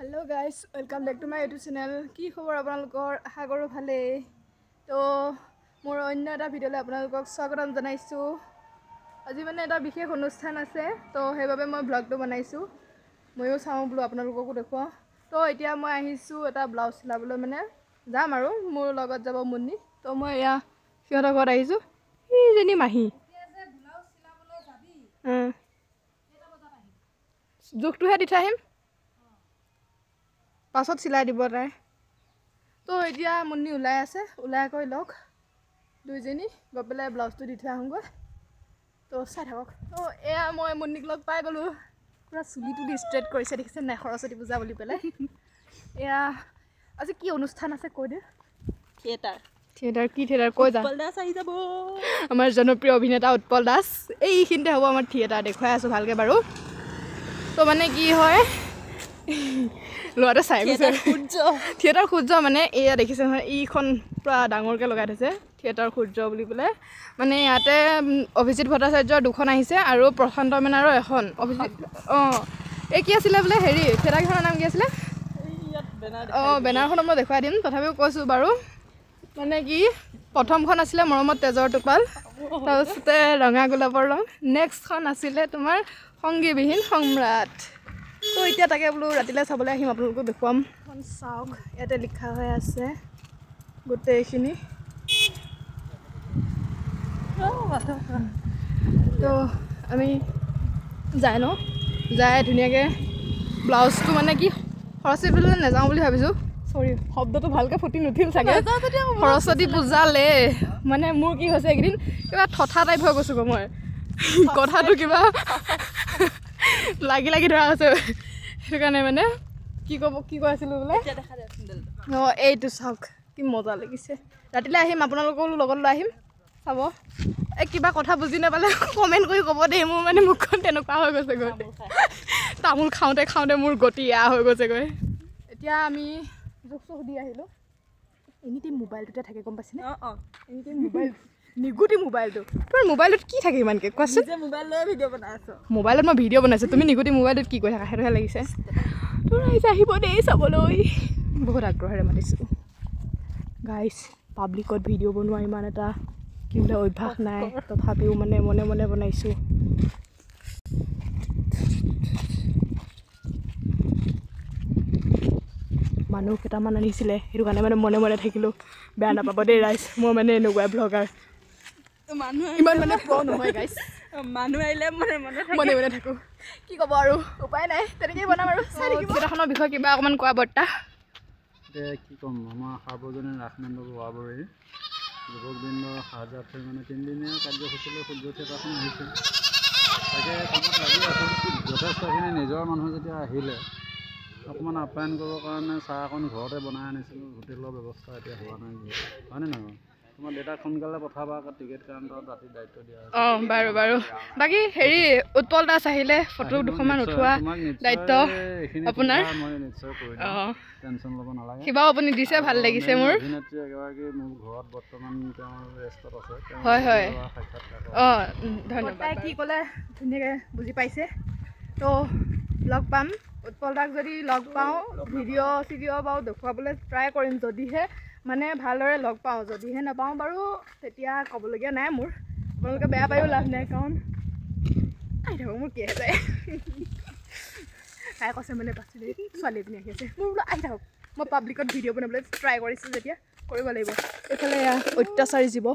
Hello guys, welcome back to my YouTube channel. কি খবৰ আপোনালোকৰ? আশা কৰোঁ ভালেই। তো মোৰ অন্য এটা ভিডিঅ'লৈ আপোনালোকক স্বাগতম জনাইছোঁ। আজি মানে এটা বিশেষ অনুষ্ঠান আছে, তো সেইবাবে মই ব্লগটো বনাইছোঁ। ময়ো চাওঁ বোলো আপোনালোককো দেখুৱাওঁ। তো এতিয়া মই আহিছোঁ এটা ব্লাউজ চিলাবলৈ, মানে যাম আৰু মোৰ লগত যাব মুন্নি। তো মই এয়া সিহঁতৰ ঘৰত আহিছোঁ। এইজনী মাহী জোখটোহে দি থৈ আহিম, পাছত চিলাই দিব তাই। তো এতিয়া মুন্নি ওলাই আছে, ওলাই গৈ লওক দুইজনী গৈ পেলাই ব্লাউজটো দি থৈ আহোঁগৈ। তো চাই থাকক। তো এয়া মই মুন্নিক লগ পাই গ'লোঁ। পূৰা চুলিটো দি ষ্ট্ৰেইট কৰিছে, দেখিছে নাই? সৰস্বতী পূজা বুলি পেলাই। এয়া আজি কি অনুষ্ঠান আছে কৈ দে। থিয়েটাৰ কি থিয়েটাৰ কৈ যা। উৎপল দাস আহি যাব, আমাৰ জনপ্ৰিয় অভিনেতা উৎপল দাস। এইখিনিতে হ'ব আমাৰ থিয়েটাৰ, দেখুৱাই আছোঁ ভালকৈ বাৰু। তো মানে কি হয়, ল'ৰাটো চাই গৈছে থিয়েটাৰ সূৰ্য, মানে এয়া দেখিছে নহয়, এইখন পূৰা ডাঙৰকৈ লগাই থৈছে থিয়েটাৰ সূৰ্য বুলি পেলাই। মানে ইয়াতে অভিজিত ভট্টাচাৰ্যৰ দুখন আহিছে আৰু প্ৰশান্ত মেনাৰো এখন। অভিজিত এই কি আছিলে বোলে, হেৰি থিয়েটাৰখনৰ নাম কি আছিলে? বেনাৰখনত মই দেখুৱাই দিম, তথাপিও কৈছোঁ বাৰু। মানে কি, প্ৰথমখন আছিলে মৰমত তেজৰ টোপাল, তাৰপিছতে ৰঙা গোলাপৰ ৰং, নেক্সটখন আছিলে তোমাৰ সংগীবিহীন সম্ৰাট। তো এতিয়া তাকে বোলো ৰাতিলৈ চাবলৈ আহিম, আপোনালোকক দেখুৱাম। এখন চাওক, ইয়াতে লিখা হৈ আছে গোটেইখিনি। তো আমি যাই ন, যাই ধুনীয়াকৈ ব্লাউজটো, মানে কি সৰস্বতী পূজালৈ নাযাওঁ বুলি ভাবিছোঁ। চৰি, শব্দটো ভালকৈ ফুটি নুঠিল চাগে। সৰস্বতী পূজালে মানে মোৰ কি হৈছে, এইকেইদিন কিবা থঠা টাইপ হৈ গৈছোঁ গৈ মই। কথাটো কিবা লাগি লাগি ধৰা হৈছে, সেইটো কাৰণে মানে কি কৈ আছিলোঁ বোলে। এইটো চাওক, কি মজা লাগিছে। ৰাতিলৈ আহিম, আপোনালোককো লগত লৈ আহিম চাব। এই কিবা কথা বুজি নাপালে কমেণ্ট কৰি ক'ব দেই। মোৰ মানে মুখখন তেনেকুৱা হৈ গৈছেগৈ, তামোল খাওঁতে খাওঁতে মোৰ গতি এয়া হৈ গৈছেগৈ। এতিয়া আমি জোখ চোখ দি আহিলোঁ। এনিটাইম মোবাইলটোতে থাকে, গম পাইছেনে? এনিটাইম মোবাইল, নিগুটি মোবাইলটো। তোমাৰ মোবাইলত কি থাকে ইমানকৈ কোৱাচোন? মোবাইল লৈ ভিডিঅ' বনাই আছোঁ। মোবাইলত মই ভিডিঅ' বনাইছোঁ, তুমি নিগুটি মোবাইলটোত কি কৰি থাকা সেইটোহে লাগিছে। তোৰ আহিছে, আহিব দেই চাবলৈ, বহুত আগ্ৰহেৰে মাতিছোঁ। গাইজ, পাব্লিকত ভিডিঅ' বনোৱা ইমান এটা কি বোলে অভ্যাস নাই, তথাপিও মানে মনে মনে বনাইছোঁ। মানুহ কেইটামান আনিছিলে, সেইটো কাৰণে মানে মনে মনে থাকিলোঁ। বেয়া নাপাব দেই ৰাইজ, মই মানে এনেকুৱা ব্লগাৰ, ইমান মানে প্ৰ নহয় গাইজ। মানুহ আহিলে মনে মনে থাকোঁ, কি ক'ব আৰু, উপায় নাই, তেনেকেই বনাম আৰু। থিয়েটাৰখনৰ বিষয়ে কিবা অকণমান কোৱা বৰ্তা। এতিয়া কি ক'ম, আমাৰ সাৰ্বজনীন ৰাস মণ্ডল হোৱাবোৰেই যুৱকবৃন্দৰ সাহায্যাৰ্থে মানে 3দিনীয়া কাৰ্যসূচীলৈ সূৰ্য থিয়েটাৰখন আহিছে। তাকে কামত লাগি আছোঁ। যথেষ্টখিনি নিজৰ মানুহ যেতিয়া আহিলে অকণমান আপ্যায়ন কৰিবৰ কাৰণে চাহ অকণ ঘৰতে বনাই আনিছিলোঁ। হোটেলৰ ব্যৱস্থা এতিয়া হোৱা নাই, হয়নে নহয়? তোমাৰ দেউতাক সোনকালে পঠাবা, টিকেট কাউণ্টাৰত ৰাতি দায়িত্ব দিয়া হৈছে। বাৰু বাকী হেৰি, উৎপল দাস আহিলে ফটো দুখনমান উঠোৱা দায়িত্ব আপোনাৰ। মই নিশ্চয় কৰি দিম, টেনশ্যন ল'ব নালাগে। কিবাও আপুনি দিছে, ভাল লাগিছে মোৰ। অভিনেত্ৰী এগৰাকী মোৰ ঘৰত বৰ্তমান তেওঁ ৰেষ্টত আছে। হয় ধন্যবাদ। কি ক'লে ধুনীয়াকৈ বুজি পাইছে। তো লগ পাম, উৎপল দাক যদি লগ পাওঁ, ভিডিঅ' চিডিঅ' বাৰু দেখুৱাবলৈ ট্ৰাই কৰিম, যদিহে মানে ভালদৰে লগ পাওঁ। যদিহে নাপাওঁ বাৰু তেতিয়া ক'বলগীয়া নাই মোৰ, আপোনালোকে বেয়া পায়ো লাভ নাই, কাৰণ আহি থাকক, মোৰ কি আছে। তাই কৈছে মানে পাছলৈ ছোৱালী এজনী আহি আছে, মোৰ বোলো আহি থাকক, মই পাব্লিকত ভিডিঅ' বনাবলৈ ট্ৰাই কৰিছোঁ যেতিয়া কৰিব লাগিব। এইফালে অত্যাচাৰী জীৱ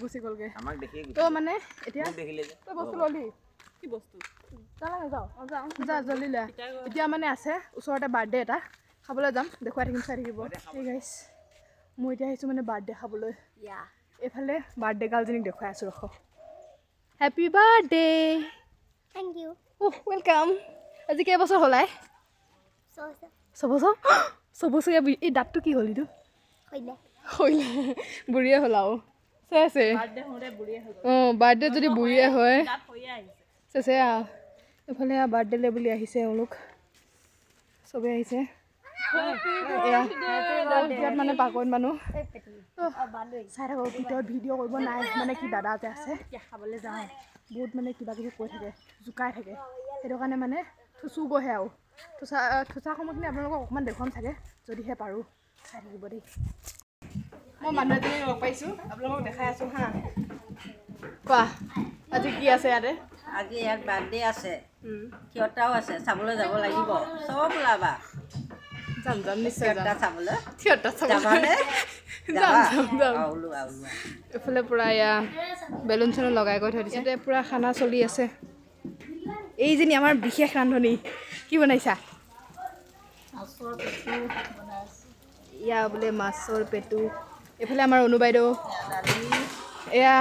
গুচি গ'লগৈ। তো মানে এতিয়া তই বস্তু ল'লি, কি বস্তু যা জল্দি লৈ। এতিয়া মানে আছে ওচৰতে বাৰ্থডে এটা, খাবলৈ যাম, দেখুৱাই থাকিম, চাই থাকিব। এই গাইছ, মই এতিয়া আহিছোঁ মানে বাৰ্থডে খাবলৈ। এইফালে বাৰ্থডে গাৰ্লজনীক দেখুৱাই আছোঁ, ৰখ। Happy birthday. Thank you. Welcome. আজি কেইবছৰ হ'লাই? 6 বছৰীয়া। এই দাঁতটো কি হ'ল? এইটো হৈলে বুঢ়ীয়ে হ'ল আৰু চেছে। বাৰ্থডে যদি বুঢ়ীয়ে হয় চেছে। এইফালে বাৰ্থডেলৈ বুলি আহিছে এওঁলোক, চবেই আহিছে। ইয়াত মানে পাকৈত মানুহ চাই থাকক, ভিতৰত ভিডিঅ' কৰিব নাই, মানে কি দাদা যে আছে, খাবলৈ যাওঁ, বহুত মানে কিবা কিবি কৈ থাকে, জোকাই থাকে। সেইটো কাৰণে মানে থুচুবহে আৰু থুচা সময়খিনি আপোনালোকক অকণমান দেখুৱাম চাগে যদিহে পাৰোঁ চাই থাকিব দেই মই মানুহ এজনী লগ পাইছোঁ আপোনালোকক দেখাই আছোঁ হা কোৱা আজি কি আছে ইয়াতে আজি ইয়াত বাৰ্থডে আছে থিয়েটাৰো আছে চাবলৈ যাব লাগিব চব ওলাবা যাম যাম নিশ্চয় থিয়েটাৰ চাবলৈ থিয়েটাৰ যাবানে যাম যাম যাম ওলোৱা এইফালে পূৰা এয়া বেলুন চেলুন লগাই গৈ থৈ দিছে ইয়াতে পূৰা খানা চলি আছে এইজনী আমাৰ বিশেষ ৰান্ধনী কি বনাইছা এয়া বোলে মাছৰ পেটু এইফালে আমাৰ অনু বাইদেউ এয়া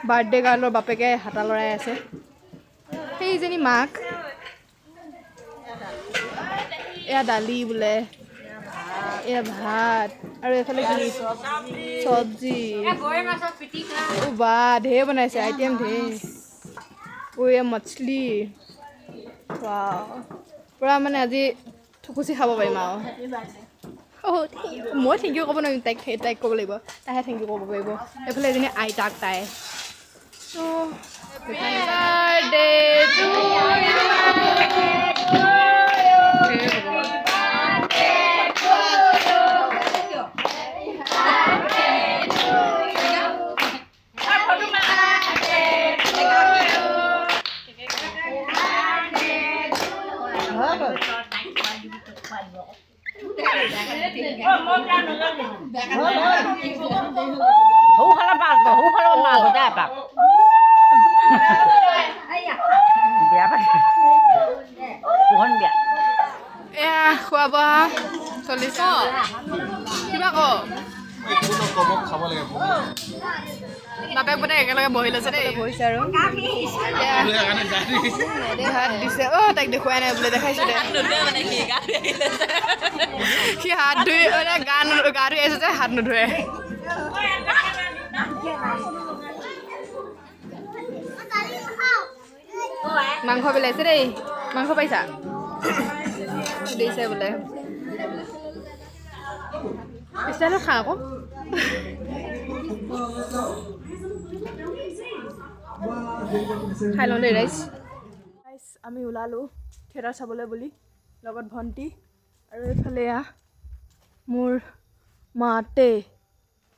বাৰ্থডে গাৰ্লৰ বাপেকে হাতা লৰাই আছে সেইজনী মাক এয়া দালি বোলে এয়া ভাত আৰু এইফালে কি চব্জি বা ঢেৰ বনাইছে আইটেম ঢেৰ এয়া মছলি পূৰা মানে আজি থুকুচি খাব পাৰিম আৰু মই থেংক ইউ ক'ব নোৱাৰিম তাইক ক'ব লাগিব তাইহে থেংক ইউ ক'ব পাৰিব এইফালে এজনী আইতাক তাই এয়া খোৱা বোৱা চলিছে কিবা বাপেক বোলে একেলগে বহি লৈছে দেই বহিছে আৰু হাত দিছে তাইক দেখুৱাই নাই বোলে দেখাইছো দে সি হাত ধুই মানে গা ধুই আহিছে যে হাত নুধুৱে মাংস বিলাইছে দেই মাংস পাইছা দিছে বোলে পিছালো খা আকৌ খাই লওঁ দেই ৰাইচ আমি ওলালোঁ থিয়েটাৰ চাবলৈ বুলি লগত ভণ্টি আৰু এইফালে এয়া মোৰ মাতে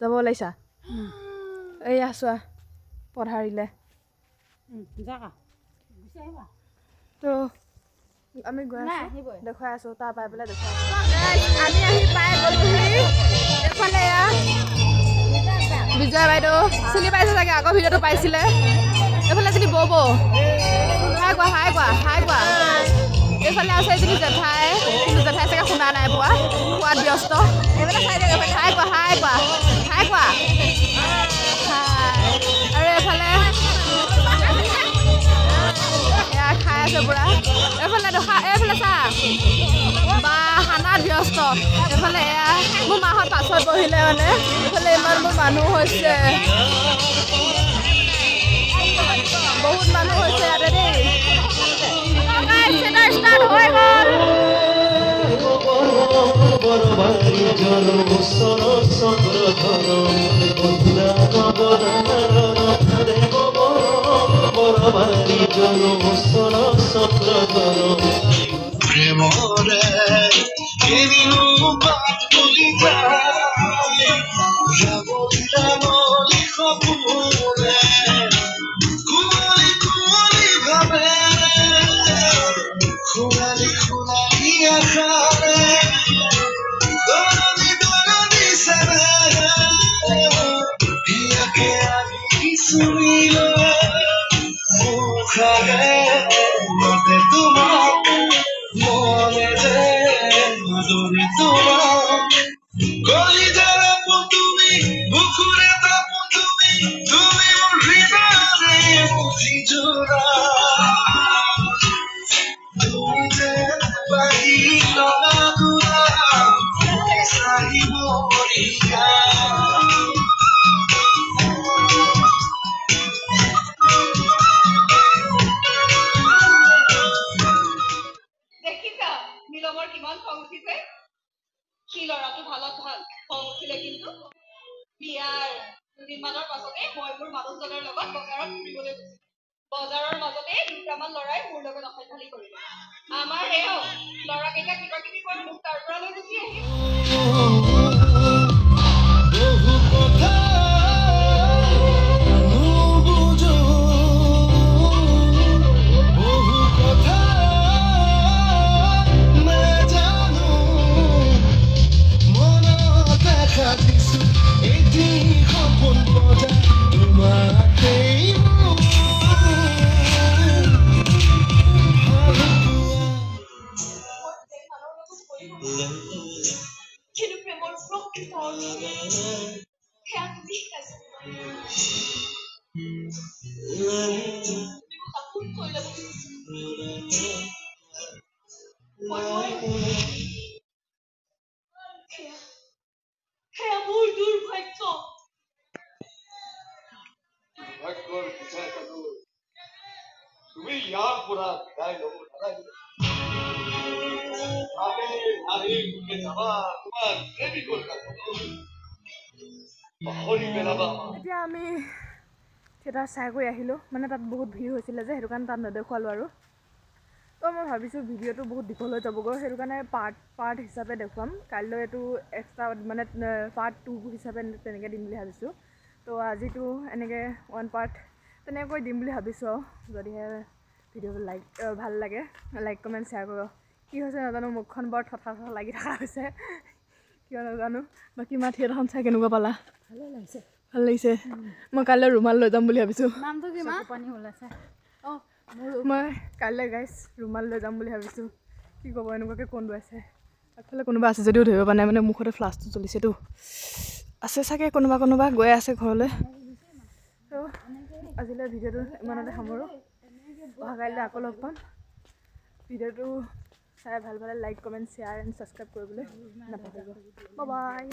যাব ওলাইছা এইয়া চোৱা পথাৰিলে তো আমি গৈ আছোঁ দেখুৱাই আছোঁ তাৰ পাই পেলাই দেখুৱাই আমি আহি পাই গ'লোহি এইফালে এয়া বিজয়া বাইদেউ চিনি পাইছে চাগে আগৰ ভিডিঅ'টো পাইছিলে এইফালে এজনী বৌ হাই কোৱা হাই কোৱা হাই কোৱা এইফালে আছে এজনী জেঠাই কিন্তু জেঠাই চাগে শুনা নাই পোৱা খোৱাত ব্যস্ত এইফালে চাই দিয়ক হাই কোৱা হাই কোৱা হাই কোৱা আৰু এইফালে এয়া খাই আছে পূৰা এইফালে এইফালে চা বা খানাত ব্যস্ত এইফালে এয়া মোৰ মাহঁত পাছত বহিলে মানে এইফালে ইমান মোৰ মানুহ হৈছে বহুত মানুহ হৈছে ইয়াতে দেই ষ্টাৰ্ট হৈ গ'ল প্রেমরে এদিনু বাতুলি যায় রাবলি খপুরে কুলি কুলি ভাবে খুনালি খুনালি আখারে দরদি সরে ইয়াকে আমি শুনিলে মুখারে মতে তোমার মনে দে মধুরে তোমার গলি যারা তুমি বুকুরে তাপ তুমি তুমি মোর হৃদয়ে মুঠি জোড়া তুমি যে পাহি লগা দুরা সাহি মরিয়া সি ল'ৰাটো ভালত ভাল খং উঠিলে কিন্তু বিয়াৰ দুদিনমানৰ পাছতে মই মোৰ মানুহজনৰ লগত বজাৰত ফুৰিবলৈ গৈছিলোঁ বজাৰৰ মাজতে দুটামান ল'ৰাই মোৰ লগত অসভ্যালি কৰিলে আমাৰ এও ল'ৰাকেইটা কিবা কিবি কৰি মোক তাৰ পৰা লৈ গুচি আহিল কিন্তু প্ৰেমৰ প্ৰকৃত সেয়া তুমি শিকাইছা আপোন কৰি ল'ব সেয়া মোৰ দুৰ্ভাগ্য তুমি ইয়াৰ পৰা বিদায় ল'ব নালাগিব আৰে মুখে যাবা তোমাৰ প্ৰেমিকৰ কাষত পাহৰি পেলাবা এতিয়া আমি থিয়েটাৰ চাই কৰি আহিলোঁ মানে তাত বহুত ভিৰ হৈছিলে যে সেইটো কাৰণে তাত নেদেখুৱালোঁ আৰু তো মই ভাবিছোঁ ভিডিঅ'টো বহুত দীঘল হৈ যাবগৈ সেইটো কাৰণে পাৰ্ট হিচাপে দেখুৱাম কাইলৈ এইটো এক্সট্ৰা মানে পাৰ্ট 2 হিচাপে তেনেকৈ দিম বুলি ভাবিছোঁ তো আজিতো এনেকৈ 1 পাৰ্ট তেনেকৈ দিম বুলি ভাবিছোঁ আৰু যদিহে ভিডিঅ'টো ভাল লাগে লাইক কমেণ্ট শ্বেয়াৰ কৰক কি হৈছে নাজানো মুখখন বৰ থঠা লাগি থকা হৈছে কিয় নাজানো বাকী মা থিয়েটাৰখন চাই কেনেকুৱা পালা ভাল লাগিছে মই কাইলৈ ৰুমাল লৈ যাম বুলি ভাবিছোঁ নামটো কি মা পানী ওলাইছে অঁ মই কাইলৈ গাইছ ৰুমাল লৈ যাম বুলি ভাবিছোঁ কি ক'ব এনেকুৱাকৈ কন্দুৱাইছে আগফালে কোনোবা আছে যদিও ধৰিব পৰা নাই মানে মুখতে ফ্লাছটো চলিছেতো আছে চাগে কোনোবা গৈ আছে ঘৰলৈ তো আজিলৈ ভিডিঅ'টো ইমানতে সামৰোঁ অহা কাইলৈ আকৌ লগ পাম ভিডিঅ'টো চাই ভাল পালে like comment share and subscribe কৰিবলৈ নাপাহৰিব বাই